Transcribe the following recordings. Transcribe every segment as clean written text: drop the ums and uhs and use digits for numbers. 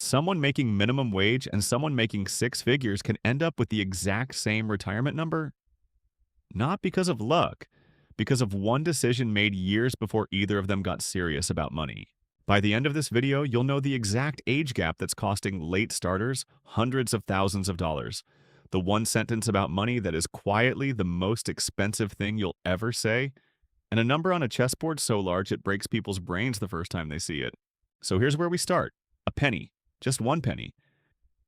Someone making minimum wage and someone making six figures can end up with the exact same retirement number? Not because of luck, because of one decision made years before either of them got serious about money. By the end of this video, you'll know the exact age gap that's costing late starters hundreds of thousands of dollars. The one sentence about money that is quietly the most expensive thing you'll ever say, and a number on a chessboard so large it breaks people's brains the first time they see it. So here's where we start. A penny. Just one penny.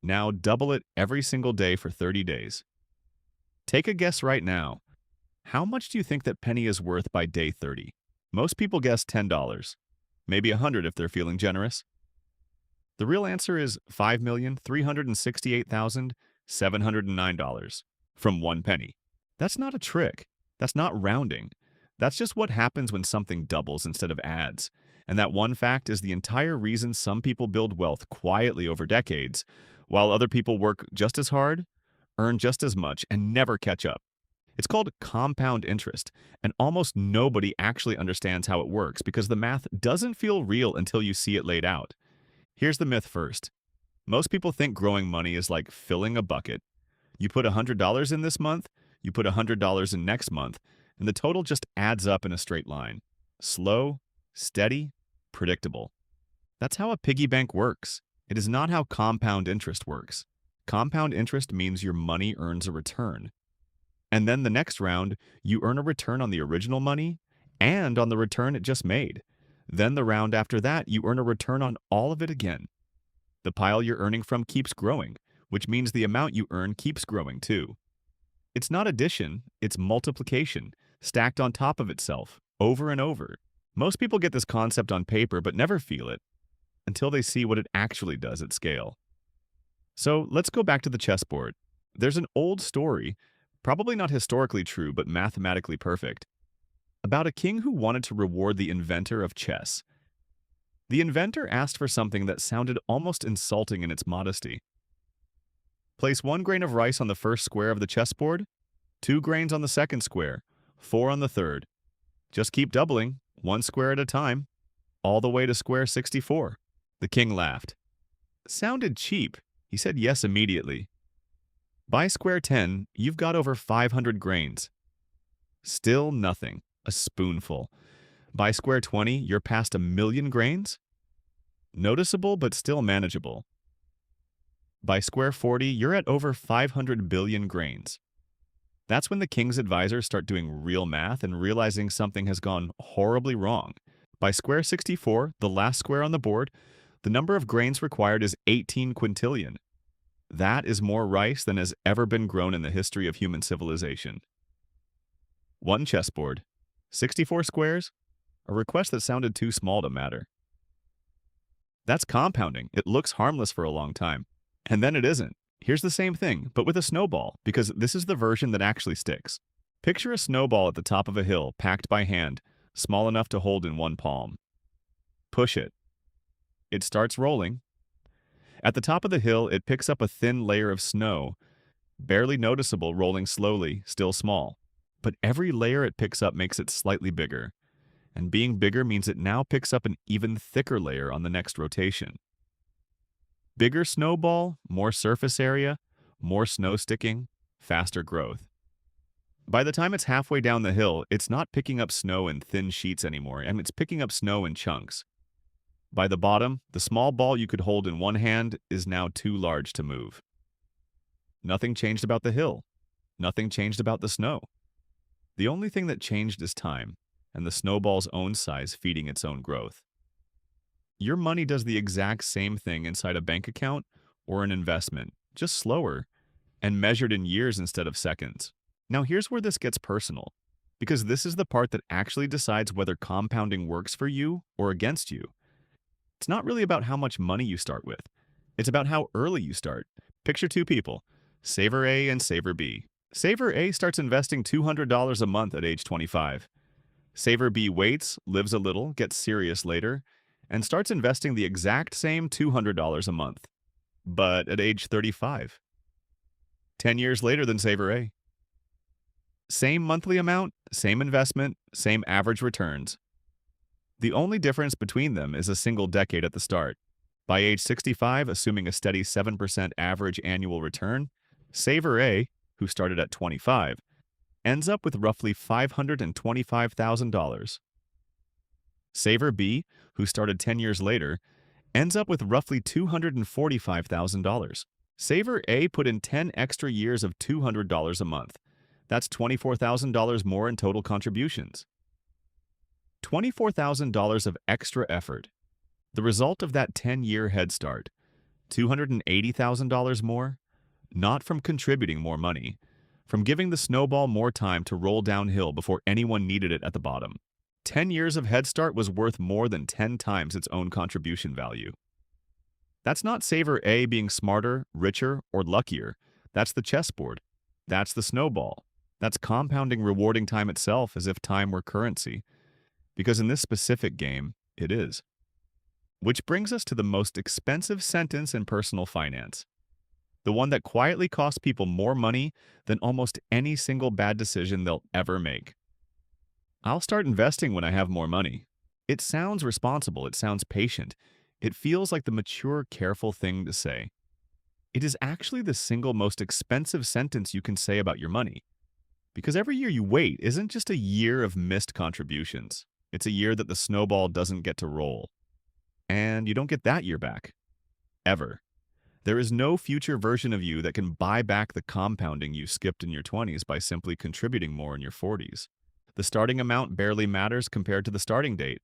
Now double it every single day for 30 days. Take a guess right now. How much do you think that penny is worth by day 30? Most people guess $10. Maybe $100 if they're feeling generous. The real answer is $5,368,709 from one penny. That's not a trick. That's not rounding. That's just what happens when something doubles instead of adds. And that one fact is the entire reason some people build wealth quietly over decades, while other people work just as hard, earn just as much, and never catch up. It's called compound interest, and almost nobody actually understands how it works because the math doesn't feel real until you see it laid out. Here's the myth first. Most people think growing money is like filling a bucket. You put $100 in this month, you put $100 in next month, and the total just adds up in a straight line. Slow, steady, predictable. That's how a piggy bank works. It is not how compound interest works. Compound interest means your money earns a return. And then the next round, you earn a return on the original money and on the return it just made. Then the round after that, you earn a return on all of it again. The pile you're earning from keeps growing, which means the amount you earn keeps growing too. It's not addition, it's multiplication, stacked on top of itself, over and over. Most people get this concept on paper but never feel it until they see what it actually does at scale. So let's go back to the chessboard. There's an old story, probably not historically true but mathematically perfect, about a king who wanted to reward the inventor of chess. The inventor asked for something that sounded almost insulting in its modesty. Place 1 grain of rice on the first square of the chessboard, 2 grains on the second square, 4 on the third. Just keep doubling, 1 square at a time, all the way to square 64. The king laughed. Sounded cheap. He said yes immediately. By square 10, you've got over 500 grains. Still nothing. A spoonful. By square 20, you're past 1,000,000 grains? Noticeable, but still manageable. By square 40, you're at over 500 billion grains. That's when the king's advisors start doing real math and realizing something has gone horribly wrong. By square 64, the last square on the board, the number of grains required is 18 quintillion. That is more rice than has ever been grown in the history of human civilization. One chessboard, 64 squares, a request that sounded too small to matter. That's compounding. It looks harmless for a long time. And then it isn't. Here's the same thing, but with a snowball, because this is the version that actually sticks. Picture a snowball at the top of a hill, packed by hand, small enough to hold in one palm. Push it. It starts rolling. At the top of the hill, it picks up a thin layer of snow, barely noticeable, rolling slowly, still small. But every layer it picks up makes it slightly bigger. And being bigger means it now picks up an even thicker layer on the next rotation. Bigger snowball, more surface area, more snow sticking, faster growth. By the time it's halfway down the hill, it's not picking up snow in thin sheets anymore, and it's picking up snow in chunks. By the bottom, the small ball you could hold in one hand is now too large to move. Nothing changed about the hill. Nothing changed about the snow. The only thing that changed is time, and the snowball's own size feeding its own growth. Your money does the exact same thing inside a bank account or an investment, just slower, and measured in years instead of seconds. Now here's where this gets personal, because this is the part that actually decides whether compounding works for you or against you. It's not really about how much money you start with. It's about how early you start. Picture two people, Saver A and Saver B. Saver A starts investing $200 a month at age 25. Saver B waits, lives a little, gets serious later, and starts investing the exact same $200 a month, but at age 35. 10 years later than Saver A. Same monthly amount, same investment, same average returns. The only difference between them is a single decade at the start. By age 65, assuming a steady 7% average annual return, Saver A, who started at 25, ends up with roughly $525,000. Saver B, who started 10 years later, ends up with roughly $245,000. Saver A put in 10 extra years of $200 a month. That's $24,000 more in total contributions. $24,000 of extra effort. The result of that 10-year head start. $280,000 more? Not from contributing more money, from giving the snowball more time to roll downhill before anyone needed it at the bottom. 10 years of head start was worth more than 10 times its own contribution value. That's not Saver A being smarter, richer, or luckier. That's the chessboard. That's the snowball. That's compounding rewarding time itself as if time were currency. Because in this specific game, it is. Which brings us to the most expensive sentence in personal finance. The one that quietly costs people more money than almost any single bad decision they'll ever make. I'll start investing when I have more money. It sounds responsible, it sounds patient. It feels like the mature, careful thing to say. It is actually the single most expensive sentence you can say about your money. Because every year you wait isn't just a year of missed contributions. It's a year that the snowball doesn't get to roll. And you don't get that year back. Ever. There is no future version of you that can buy back the compounding you skipped in your 20s by simply contributing more in your 40s. The starting amount barely matters compared to the starting date.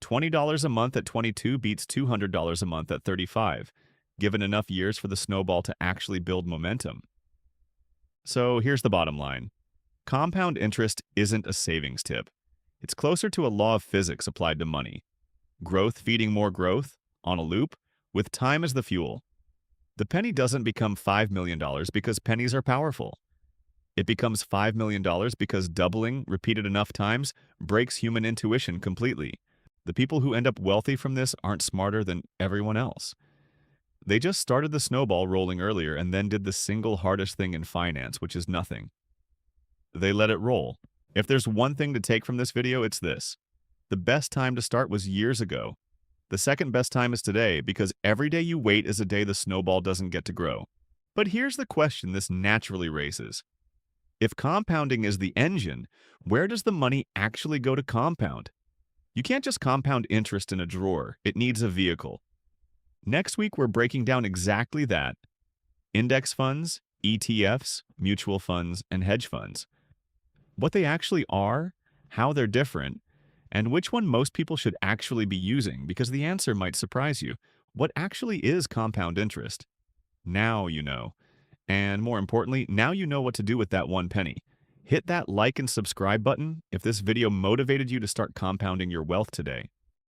$20 a month at 22 beats $200 a month at 35, given enough years for the snowball to actually build momentum. So here's the bottom line. Compound interest isn't a savings tip. It's closer to a law of physics applied to money. Growth feeding more growth, on a loop, with time as the fuel. The penny doesn't become $5 million because pennies are powerful. It becomes $5 million because doubling, repeated enough times, breaks human intuition completely. The people who end up wealthy from this aren't smarter than everyone else. They just started the snowball rolling earlier and then did the single hardest thing in finance, which is nothing. They let it roll. If there's one thing to take from this video, it's this. The best time to start was years ago. The second best time is today because every day you wait is a day the snowball doesn't get to grow. But here's the question this naturally raises. If compounding is the engine, where does the money actually go to compound? You can't just compound interest in a drawer. It needs a vehicle. Next week, we're breaking down exactly that. Index funds, ETFs, mutual funds, and hedge funds. What they actually are, how they're different, and which one most people should actually be using, because the answer might surprise you. What actually is compound interest? Now you know. And more importantly, now you know what to do with that one penny. Hit that like and subscribe button if this video motivated you to start compounding your wealth today.